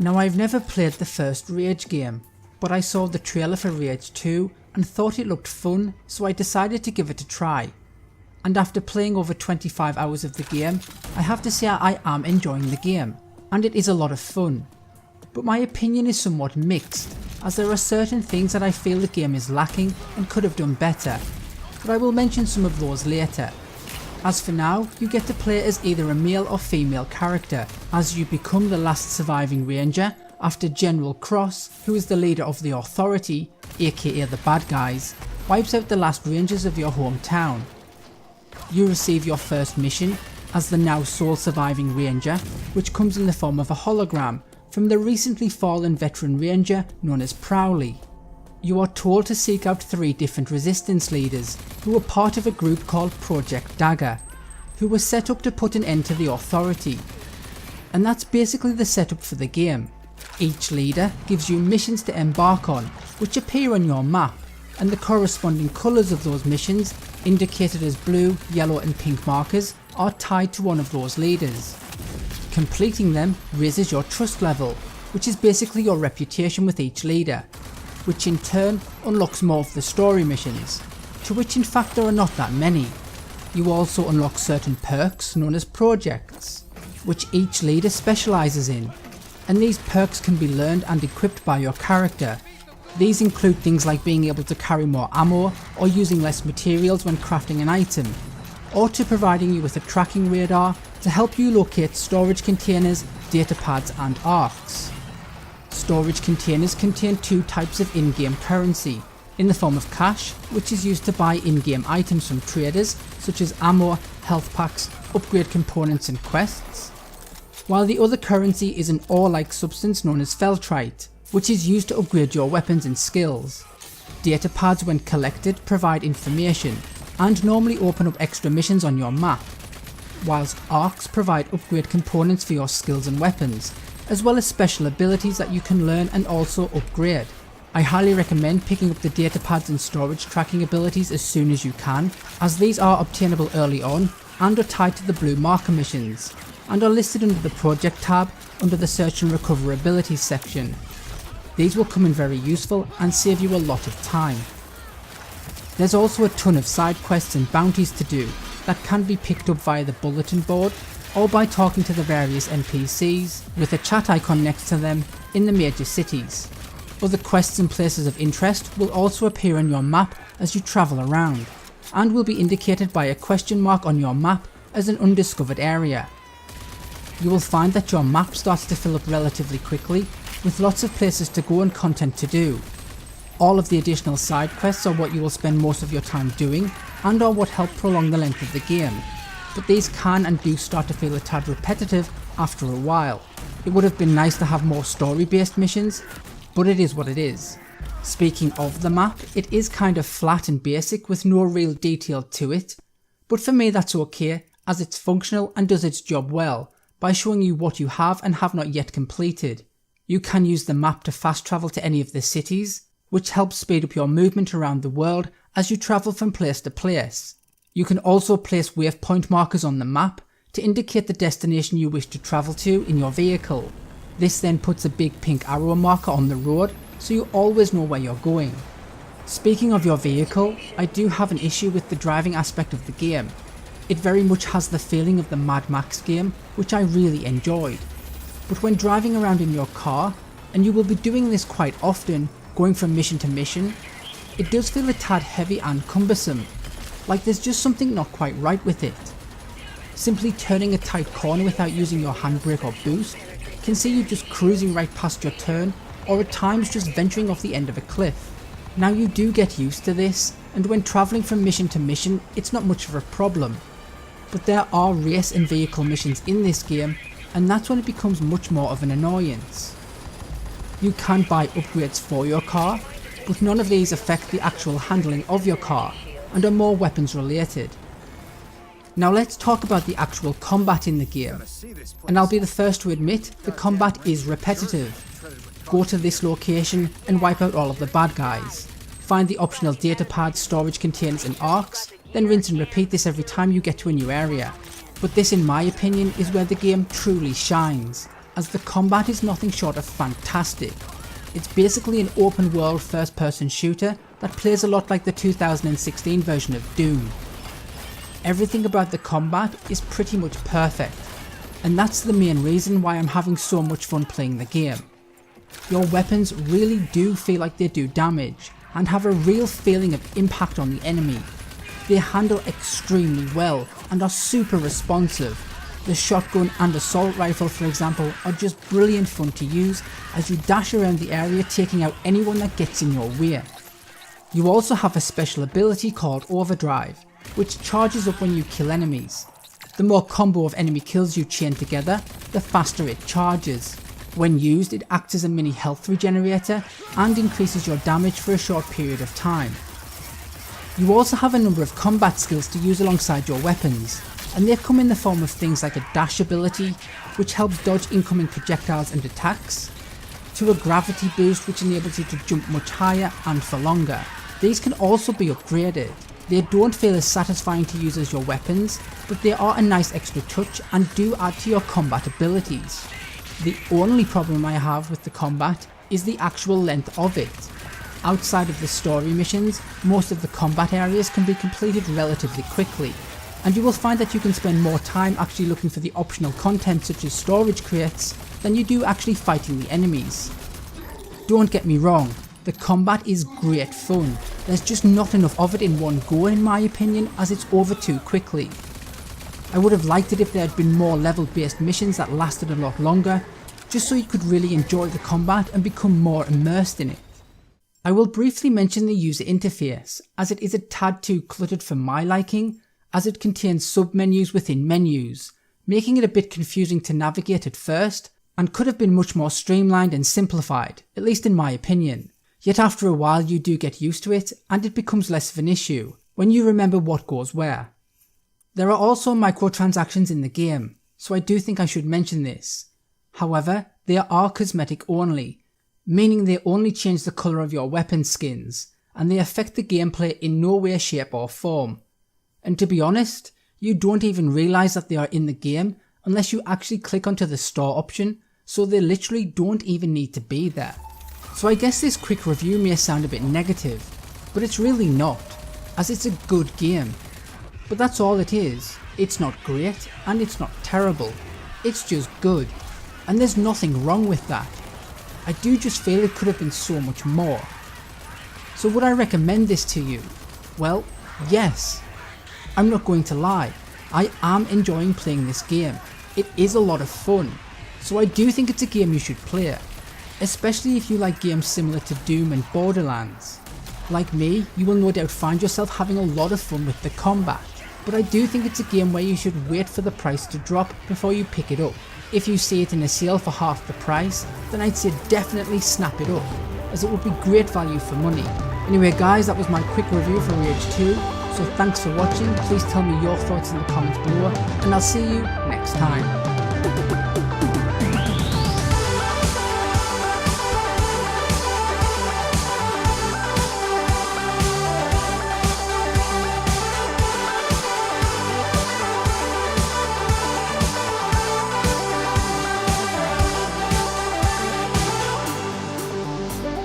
Now I've never played the first Rage game, but I saw the trailer for Rage 2 and thought it looked fun, so I decided to give it a try. And after playing over 25 hours of the game, I have to say I am enjoying the game, and it is a lot of fun. But my opinion is somewhat mixed, as there are certain things that I feel the game is lacking and could have done better, but I will mention some of those later. As for now, you get to play as either a male or female character, as you become the last surviving ranger after General Cross, who is the leader of the Authority, aka the bad guys, wipes out the last rangers of your hometown. You receive your first mission as the now sole surviving ranger, which comes in the form of a hologram from the recently fallen veteran ranger known as Prowley. You are told to seek out 3 different resistance leaders who are part of a group called Project Dagger, who were set up to put an end to the Authority. And that's basically the setup for the game. Each leader gives you missions to embark on, which appear on your map, and the corresponding colours of those missions, indicated as blue, yellow and pink markers, are tied to one of those leaders. Completing them raises your trust level, which is basically your reputation with each leader, which in turn unlocks more of the story missions, to which in fact there are not that many. You also unlock certain perks known as projects, which each leader specialises in, and these perks can be learned and equipped by your character. These include things like being able to carry more ammo, or using less materials when crafting an item, or to providing you with a tracking radar to help you locate storage containers, data pads and arcs. Storage containers contain 2 types of in-game currency, in the form of cash, which is used to buy in-game items from traders such as ammo, health packs, upgrade components and quests, while the other currency is an ore-like substance known as feltrite, which is used to upgrade your weapons and skills. Data pads when collected provide information, and normally open up extra missions on your map, whilst arcs provide upgrade components for your skills and weapons, as well as special abilities that you can learn and also upgrade. I highly recommend picking up the data pads and storage tracking abilities as soon as you can, as these are obtainable early on and are tied to the blue marker missions, and are listed under the project tab under the search and recover abilities section. These will come in very useful and save you a lot of time. There's also a ton of side quests and bounties to do that can be picked up via the bulletin board or by talking to the various NPCs with a chat icon next to them in the major cities. Other quests and places of interest will also appear on your map as you travel around, and will be indicated by a question mark on your map as an undiscovered area. You will find that your map starts to fill up relatively quickly, with lots of places to go and content to do. All of the additional side quests are what you will spend most of your time doing, and are what help prolong the length of the game, but these can and do start to feel a tad repetitive after a while. It would have been nice to have more story based missions, but it is what it is. Speaking of the map, it is kind of flat and basic with no real detail to it, but for me that's okay, as it's functional and does its job well by showing you what you have and have not yet completed. You can use the map to fast travel to any of the cities, which helps speed up your movement around the world as you travel from place to place. You can also place waypoint markers on the map to indicate the destination you wish to travel to in your vehicle. This then puts a big pink arrow marker on the road, so you always know where you're going. Speaking of your vehicle, I do have an issue with the driving aspect of the game. It very much has the feeling of the Mad Max game, which I really enjoyed. But when driving around in your car, and you will be doing this quite often, going from mission to mission, it does feel a tad heavy and cumbersome, like there's just something not quite right with it. Simply turning a tight corner without using your handbrake or boost can see you just cruising right past your turn, or at times just venturing off the end of a cliff. Now you do get used to this, and when travelling from mission to mission it's not much of a problem, but there are race and vehicle missions in this game, and that's when it becomes much more of an annoyance. You can buy upgrades for your car, but none of these affect the actual handling of your car and are more weapons related. Now let's talk about the actual combat in the game, and I'll be the first to admit the combat is repetitive. Go to this location and wipe out all of the bad guys. Find the optional data pads, storage containers and arcs, then rinse and repeat this every time you get to a new area. But this in my opinion is where the game truly shines, as the combat is nothing short of fantastic. It's basically an open world first person shooter that plays a lot like the 2016 version of Doom. Everything about the combat is pretty much perfect, and that's the main reason why I'm having so much fun playing the game. Your weapons really do feel like they do damage and have a real feeling of impact on the enemy. They handle extremely well and are super responsive. The shotgun and assault rifle, for example, are just brilliant fun to use as you dash around the area taking out anyone that gets in your way. You also have a special ability called Overdrive, which charges up when you kill enemies. The more combo of enemy kills you chain together, the faster it charges. When used, it acts as a mini health regenerator and increases your damage for a short period of time. You also have a number of combat skills to use alongside your weapons, and they come in the form of things like a dash ability, which helps dodge incoming projectiles and attacks, to a gravity boost which enables you to jump much higher and for longer. These can also be upgraded. They don't feel as satisfying to use as your weapons, but they are a nice extra touch and do add to your combat abilities. The only problem I have with the combat is the actual length of it. Outside of the story missions, most of the combat areas can be completed relatively quickly, and you will find that you can spend more time actually looking for the optional content such as storage crates than you do actually fighting the enemies. Don't get me wrong, the combat is great fun, there's just not enough of it in one go in my opinion, as it's over too quickly. I would have liked it if there had been more level based missions that lasted a lot longer, just so you could really enjoy the combat and become more immersed in it. I will briefly mention the user interface, as it is a tad too cluttered for my liking, as it contains sub-menus within menus, making it a bit confusing to navigate at first, and could have been much more streamlined and simplified, at least in my opinion. Yet after a while you do get used to it, and it becomes less of an issue, when you remember what goes where. There are also microtransactions in the game, so I do think I should mention this. However, they are cosmetic only, meaning they only change the colour of your weapon skins, and they affect the gameplay in no way, shape or form. And to be honest, you don't even realise that they are in the game unless you actually click onto the store option, so they literally don't even need to be there. So I guess this quick review may sound a bit negative, but it's really not, as it's a good game. But that's all it is. It's not great and it's not terrible, it's just good, and there's nothing wrong with that. I do just feel it could have been so much more. So would I recommend this to you? Well, yes. I'm not going to lie, I am enjoying playing this game. It is a lot of fun, so I do think it's a game you should play, especially if you like games similar to Doom and Borderlands. Like me, you will no doubt find yourself having a lot of fun with the combat, but I do think it's a game where you should wait for the price to drop before you pick it up. If you see it in a sale for half the price, then I'd say definitely snap it up, as it would be great value for money. Anyway guys, that was my quick review for Rage 2, so thanks for watching, please tell me your thoughts in the comments below, and I'll see you next time.